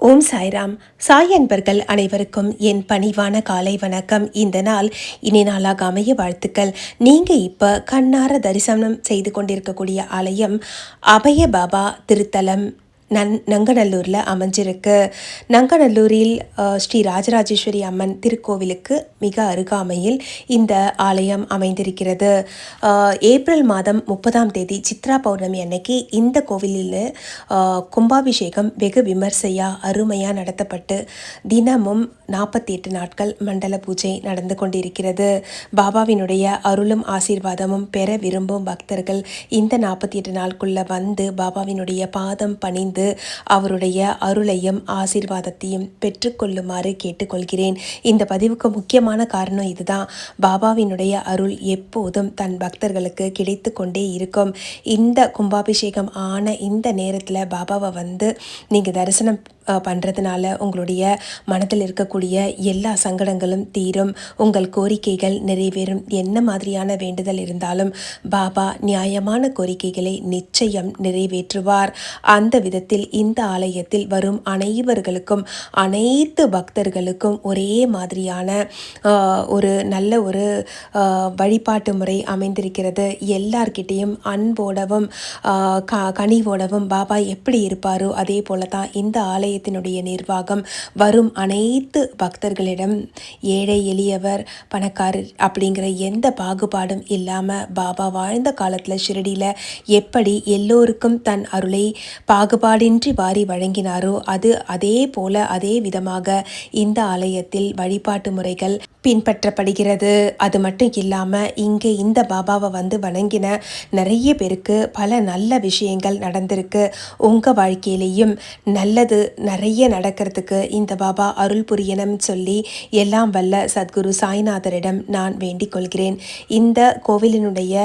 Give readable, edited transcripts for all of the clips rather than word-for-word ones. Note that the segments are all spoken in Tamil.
ஓம் சாய்ராம். சாய் அன்பர்கள் அனைவருக்கும் என் பணிவான காலை வணக்கம். இந்த நாள் இனி நாளாக அமைய வாழ்த்துக்கள். நீங்க இப்ப கண்ணார தரிசனம் செய்து கொண்டிருக்கக்கூடிய ஆலயம் அபய பாபா திருத்தலம் நங்கநல்லூரில் அமைஞ்சிருக்கு. நங்கநல்லூரில் ஸ்ரீ ராஜராஜேஸ்வரி அம்மன் திருக்கோவிலுக்கு மிக அருகாமையில் இந்த ஆலயம் அமைந்திருக்கிறது. ஏப்ரல் மாதம் 30ஆம் தேதி சித்ரா பௌர்ணமி அன்னைக்கு இந்த கோவிலில் கும்பாபிஷேகம் வெகு விமர்சையாக அருமையாக நடத்தப்பட்டு தினமும் 48 நாட்கள் மண்டல பூஜை நடந்து கொண்டிருக்கிறது. பாபாவினுடைய அருளும் ஆசீர்வாதமும் பெற விரும்பும் பக்தர்கள் இந்த 48 நாளுக்குள்ள வந்து பாபாவினுடைய பாதம் பணிந்து அவருடைய அருளையும் ஆசீர்வாதத்தையும் பெற்றுக்கொள்ளுமாறு கேட்டுக்கொள்கிறேன். இந்த பதிவுக்கு முக்கியமான காரணம் இதுதான். பாபாவினுடைய அருள் எப்போதும் தன் பக்தர்களுக்கு கிடைத்து கொண்டே இருக்கும். இந்த கும்பாபிஷேகம் ஆன இந்த நேரத்தில் பாபாவை வந்து நீங்கள் தரிசனம் பண்ணுறதுனால உங்களுடைய மனதில் இருக்கக்கூடிய எல்லா சங்கடங்களும் தீரும், உங்கள் கோரிக்கைகள் நிறைவேறும். என்ன மாதிரியான வேண்டுதல் இருந்தாலும் பாபா நியாயமான கோரிக்கைகளை நிச்சயம் நிறைவேற்றுவார். அந்த விதத்தில் இந்த ஆலயத்தில் வரும் அனைவர்களுக்கும் அனைத்து பக்தர்களுக்கும் ஒரே மாதிரியான ஒரு நல்ல ஒரு வழிபாட்டு முறை அமைந்திருக்கிறது. எல்லார்கிட்டையும் அன்போடவும் கனிவோடவும் பாபா எப்படி இருப்பாரோ அதே போல தான் இந்த ஆலயத்தினுடைய நிர்வாகம் வரும் அனைத்து பக்தர்களிடம் ஏழை எளியவர் பணக்காரர் அப்படிங்கிற எந்த பாகுபாடும் இல்லாமல் பாபா வாழ்ந்த காலத்தில் ஷிரடியில் எப்படி எல்லோருக்கும் தன் அருளை பாகுபாடின்றி வாரி வழங்கினாரோ அதே போல அதே விதமாக இந்த ஆலயத்தில் வழிபாட்டு முறைகள் பின்பற்றப்படுகிறது. அது மட்டும் இல்லாமல் இங்கே இந்த பாபாவை வந்து வணங்கின நிறைய பேருக்கு பல நல்ல விஷயங்கள் நடந்திருக்கு. உங்கள் வாழ்க்கையிலையும் நல்லது நிறைய நடக்கிறதுக்கு இந்த பாபா அருள் புரியணும்னு சொல்லி எல்லாம் வல்ல சத்குரு சாய்நாதரிடம் நான் வேண்டிக் கொள்கிறேன். இந்த கோவிலினுடைய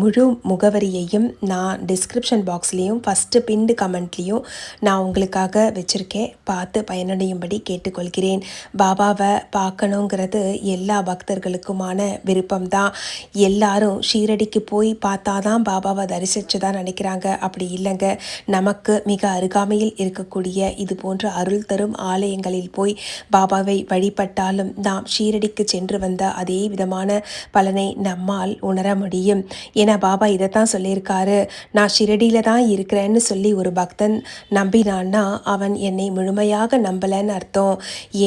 முழு முகவரியையும் நான் டிஸ்கிரிப்ஷன் பாக்ஸ்லேயும் ஃபஸ்ட்டு பின்டு கமெண்ட்லேயும் நான் உங்களுக்காக வச்சுருக்கேன். பார்த்து பயனடையும்படி கேட்டுக்கொள்கிறேன். பாபாவை பார்க்கணுங்கிறது எல்லா பக்தர்களுக்குமான விருப்பம்தான். எல்லாரும் ஷீரடிக்கு போய் பார்த்தாதான் பாபாவை தரிசிச்சுதான் நினைக்கிறாங்க. அப்படி இல்லைங்க, நமக்கு மிக அருகாமையில் இருக்கக்கூடிய இது போன்ற அருள் தரும் ஆலயங்களில் போய் பாபாவை வழிபட்டாலும் நாம் ஷீரடிக்கு சென்று வந்த அதே விதமான பலனை நம்மால் உணர முடியும். ஏன்னா பாபா இதைத்தான் சொல்லியிருக்காரு, நான் ஷிரடியில் தான் இருக்கிறேன்னு சொல்லி ஒரு பக்தன் நம்பினான்னா அவன் என்னை முழுமையாக நம்பலைன்னு அர்த்தம்.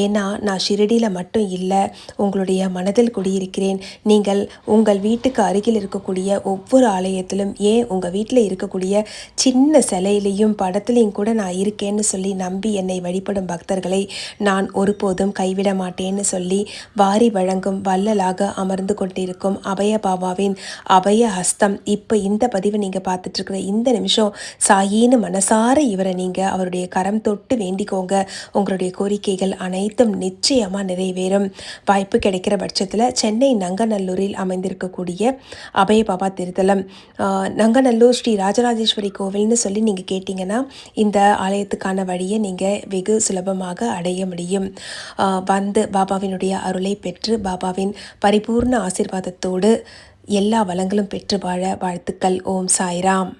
ஏன்னா நான் ஷிரடியில் மட்டும் இல்லை, உங்களுடைய மனதில் குடியிருக்கிறேன். நீங்கள் உங்கள் வீட்டுக்கு அருகில் இருக்கக்கூடிய ஒவ்வொரு ஆலயத்திலும், ஏன் உங்கள் வீட்டில் இருக்கக்கூடிய சின்ன சிலையிலையும் படத்துலையும் கூட நான் இருக்கேன்னு சொல்லி நம்பி என்னை வழிபடும் பக்தர்களை நான் ஒருபோதும் கைவிட மாட்டேன்னு சொல்லி வாரி வழங்கும் வள்ளலாக அமர்ந்து கொண்டிருக்கும் அபய பாபாவின் அபய ஹஸ்தம். இப்போ இந்த பதிவை நீங்கள் பார்த்துட்ருக்கிற இந்த நிமிஷம் சாயின்னு மனசார இவரை நீங்கள் அவருடைய கரம் தொட்டு வேண்டிக்கோங்க. உங்களுடைய கோரிக்கைகள் அனைத்தும் நிச்சயமாக நிறைவேறும். வாய்ப்பு கிடைக்கிற பட்சத்தில் சென்னை நங்கநல்லூரில் அமைந்திருக்கக்கூடிய அபய பாபா திருத்தலம் நங்கநல்லூர் ஸ்ரீ ராஜராஜேஸ்வரி கோவில்னு சொல்லி நீங்கள் கேட்டிங்கன்னா இந்த ஆலயத்துக்கான வழியை நீங்கள் வெகு சுலபமாக அடைய முடியும். வந்து பாபாவினுடைய அருளை பெற்று பாபாவின் பரிபூர்ண ஆசீர்வாதத்தோடு எல்லா வளங்களும் பெற்று வாழ வாழ்த்துக்கள். ஓம் சாய்ராம்.